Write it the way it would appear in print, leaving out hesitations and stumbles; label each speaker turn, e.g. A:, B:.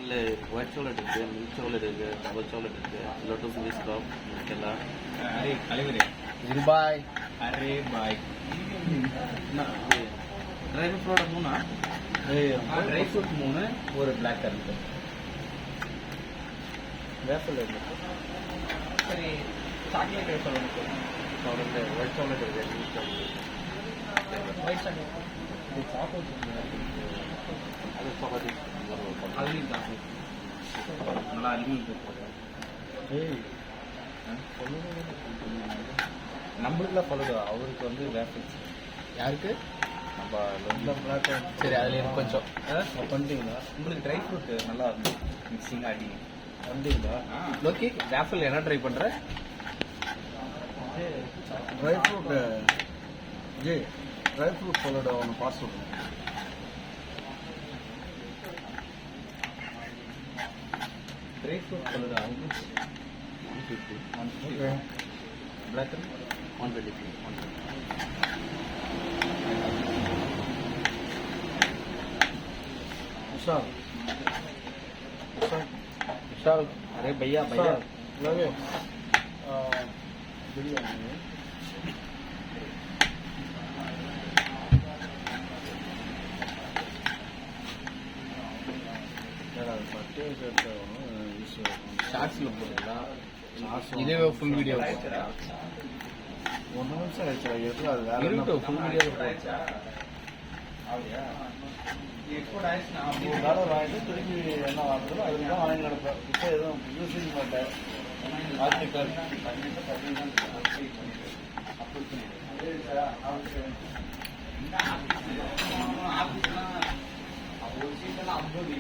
A: இல்லை white chocolate இருக்குது, milk chocolate இருக்குது, டபுள் சாக்லேட் இருக்குது, லோட்டஸ் பிஸ்காப் ಎಲ್ಲ
B: अरे कलेवरे
C: बाय
B: अरे बाय
A: ட்ரை ஃப்ரூட் மூணா
B: ड्राई फ्रूट 3 ஒரு black கலர்
C: வேஃபல்
B: சரி சாக்லேட் வேஃபல் ஒன்று
A: சாக்லேட் ஒயிட் சாக்லேட் இருக்குது, மில்க் சாக்லேட்
B: ஒயிட் சாக்லேட் இது சாக்லேட்
A: அது சாக்லேட்
B: அதுலேயும் சாக்லேட் நல்லா அருமையாக
C: ஏய்
B: நம்மளுக்குலாம் சொல்லுதா அவருக்கு வந்து வேஃபல்ஸ்
C: யாருக்கு
B: நம்ம
C: சரி அதில் எனக்கு கொஞ்சம்
B: பண்ணிட்டீங்களா உங்களுக்கு ட்ரை ஃப்ரூட் நல்லா இருக்கும் மிக்சிங் அடி
C: வந்தீங்களா லோக்கி வேஃபல் என்ன ட்ரை பண்ணுற ட்ரை ஃப்ரூட் ஜி ட்ரை ஃப்ரூட் சொல்லோட ஒன்று பாஸ் பண்ணுங்க
B: ட்ரை ஃப்ரூட் சொல்லுதா 150 black
A: 120
C: विशाल
B: विशाल अरे भैया भैया
C: लगे बिरयानी
B: ஷார்ட்ஸில் போடுறீங்களா இதுவே ஃபுல் வீடியோ போடுறா
C: 1 நிமிஷம் ஆயிடுச்சு எதுவும் அது வேற
B: இருக்கட்டும் ஃபுல் வீடியோவில் போடுறா
C: கடை வாங்கிட்டு திருப்பி என்ன வாங்குறதோ அதுக்கு தான் வாங்கி நடப்பேன் இப்போ எதுவும் யூஸிங் மாட்டேன்
B: அப்படி